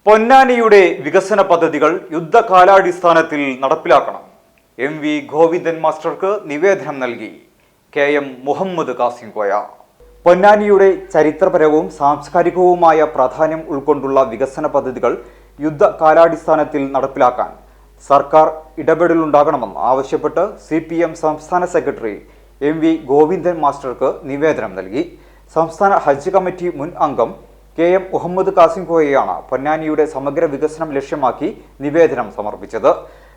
പൊന്നാനിയുടെ വികസന പദ്ധതികൾ യുദ്ധകാലാടിസ്ഥാനത്തിൽ നടപ്പിലാക്കണം. MV ഗോവിന്ദൻ മാസ്റ്റർക്ക് നിവേദനം നൽകി KM മുഹമ്മദ് കാസിംകോയ. പൊന്നാനിയുടെ ചരിത്രപരവും സാംസ്കാരികവുമായ പ്രാധാന്യം ഉൾക്കൊണ്ടുള്ള വികസന പദ്ധതികൾ യുദ്ധകാലാടിസ്ഥാനത്തിൽ നടപ്പിലാക്കാൻ സർക്കാർ ഇടപെടലുണ്ടാകണമെന്ന് ആവശ്യപ്പെട്ട് CPM സംസ്ഥാന സെക്രട്ടറി MV ഗോവിന്ദൻ മാസ്റ്റർക്ക് നിവേദനം നൽകി. സംസ്ഥാന ഹജ്ജ് കമ്മിറ്റി മുൻ അംഗം KM മുഹമ്മദ് കാസിംകോയാണ് പൊന്നാനിയുടെ സമഗ്ര വികസനം ലക്ഷ്യമാക്കി നിവേദനം സമർപ്പിച്ചത്.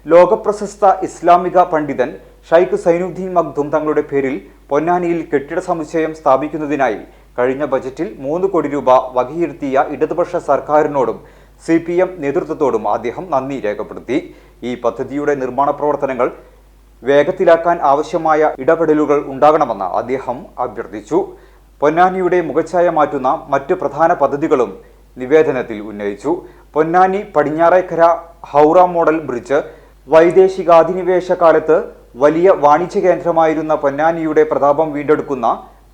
ലോകപ്രശസ്ത ഇസ്ലാമിക പണ്ഡിതൻ ഷൈഖ് സൈനുദ്ദീൻ മഖ്ദൂം തങ്ങളുടെ പേരിൽ പൊന്നാനിയിൽ കെട്ടിട സമുച്ചയം സ്ഥാപിക്കുന്നതിനായി കഴിഞ്ഞ ബജറ്റിൽ 3 കോടി രൂപ വകയിരുത്തിയ ഇടതുപക്ഷ സർക്കാരിനോടും CPM നേതൃത്വത്തോടും അദ്ദേഹം നന്ദി രേഖപ്പെടുത്തി. ഈ പദ്ധതിയുടെ നിർമ്മാണ പ്രവർത്തനങ്ങൾ വേഗത്തിലാക്കാൻ ആവശ്യമായ ഇടപെടലുകൾ ഉണ്ടാകണമെന്ന് അദ്ദേഹം അഭ്യർത്ഥിച്ചു. പൊന്നാനിയുടെ മുഖച്ഛായ മാറ്റുന്ന മറ്റ് പ്രധാന പദ്ധതികളും നിവേദനത്തിൽ ഉന്നയിച്ചു. പൊന്നാനി പടിഞ്ഞാറേക്കര ഹൗറ മോഡൽ ബ്രിഡ്ജ്, വൈദേശികാധിനിവേശ കാലത്ത് വലിയ വാണിജ്യ കേന്ദ്രമായിരുന്ന പൊന്നാനിയുടെ പ്രതാപം വീണ്ടെടുക്കുന്ന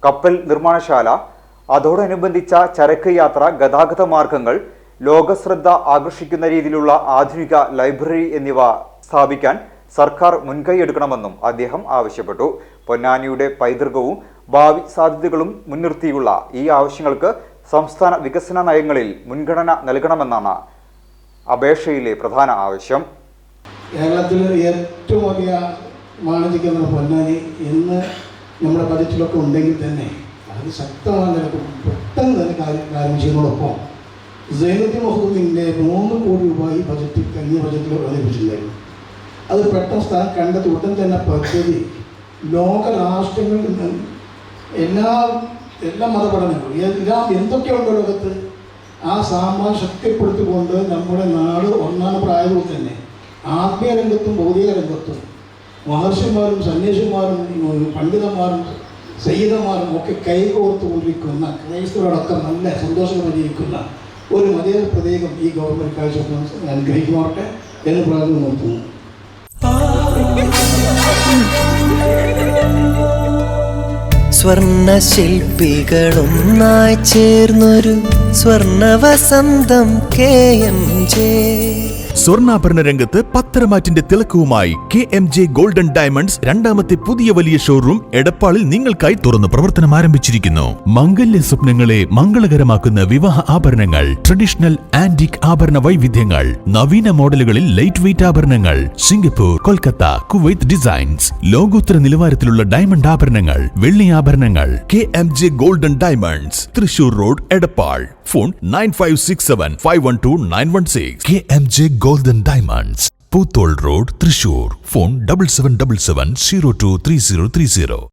കപ്പൽ നിർമ്മാണശാല, അതോടനുബന്ധിച്ച ചരക്ക് യാത്ര ഗതാഗത മാർഗങ്ങൾ, ലോകശ്രദ്ധ ആകർഷിക്കുന്ന രീതിയിലുള്ള ആധുനിക ലൈബ്രറി എന്നിവ സ്ഥാപിക്കാൻ സർക്കാർ മുൻകൈയെടുക്കണമെന്നും അദ്ദേഹം ആവശ്യപ്പെട്ടു. പൊന്നാനിയുടെ പൈതൃകവും ഭാവി സാധ്യതകളും മുൻനിർത്തിയുള്ള ഈ ആവശ്യങ്ങൾക്ക് സംസ്ഥാന വികസന നയങ്ങളിൽ മുൻഗണന നൽകണമെന്നാണ് അപേക്ഷയിലെ പ്രധാന ആവശ്യം. കേരളത്തിൽ ഏറ്റവും വലിയ വാണിജ്യ കേന്ദ്രം പൊന്നാനി ഇന്ന് നമ്മുടെ ബജറ്റിലൊക്കെ ഉണ്ടെങ്കിൽ തന്നെ അത് ശക്തമായ നിലക്ക് പെട്ടെന്ന് തന്നെ കാര്യം ചെയ്യുന്നതോടൊപ്പം സൈനുദ്ദീൻ മഖ്ദൂമിൻ്റെ 3 കോടി രൂപ ഈ ബജറ്റിൽ കഴിഞ്ഞ ബജറ്റിൽ അവതരിപ്പിച്ചിട്ടുണ്ടായിരുന്നു. അത് പെട്ടെന്ന് സ്ഥലം കണ്ടെത്തി ഉടൻ തന്നെ പദ്ധതി ലോക രാഷ്ട്രങ്ങളിൽ നിന്ന് എല്ലാ മതപഠനങ്ങളും എല്ലാം എന്തൊക്കെയുണ്ടോ ലോകത്ത് ആ സാമ്രാജ്യം ശക്തിപ്പെടുത്തിക്കൊണ്ട് നമ്മുടെ നാട് ഒന്നാം പ്രായത്തിൽ തന്നെ ആത്മീയ രംഗത്തും ഭൗതിക രംഗത്തും മഹർഷിമാരും സന്യാസിമാരും പണ്ഡിതന്മാരും സയ്യിദന്മാരും ഒക്കെ കൈകോർത്തുകൊണ്ടിരിക്കുന്ന ക്രൈസ്തവരോടൊക്കെ നല്ല സന്തോഷകരമായിരിക്കുന്ന ഒരു മതേതര പ്രതീകം ഈ ഗവൺമെൻറ് കാഴ്ച അനുഗ്രഹിക്കുമാറട്ടെ എന്ന് പ്രാർത്ഥന നിർത്തുന്നു. സ്വർണ്ണ ശില്പികളൊന്നായി ചേർന്നൊരു സ്വർണ്ണ വസന്തം KMJ. സ്വർണ്ണാഭരണ രംഗത്ത് പത്തരമാറ്റിന്റെ തിളക്കവുമായി KMJ ഗോൾഡൻ ഡയമണ്ട്സ് രണ്ടാമത്തെ പുതിയ വലിയ ഷോറൂം എടപ്പാളിൽ നിങ്ങൾക്കായി തുറന്ന് പ്രവർത്തനം ആരംഭിച്ചിരിക്കുന്നു. മംഗല്യ സ്വപ്നങ്ങളെ മംഗളകരമാക്കുന്ന വിവാഹ ആഭരണങ്ങൾ, ട്രഡീഷണൽ ആന്റിക് ആഭരണ വൈവിധ്യങ്ങൾ, നവീന മോഡലുകളിൽ ലൈറ്റ് വെയ്റ്റ് ആഭരണങ്ങൾ, സിംഗപ്പൂർ, കൊൽക്കത്ത, കുവൈത്ത് ഡിസൈൻസ്, ലോകോത്തര നിലവാരത്തിലുള്ള ഡയമണ്ട് ആഭരണങ്ങൾ, വെള്ളി ആഭരണങ്ങൾ. KMJ golden diamonds, Thrissur road, Edappal. Phone 9567512916. KMJ golden diamonds, Poothole road, Thrissur. Phone 7777023030.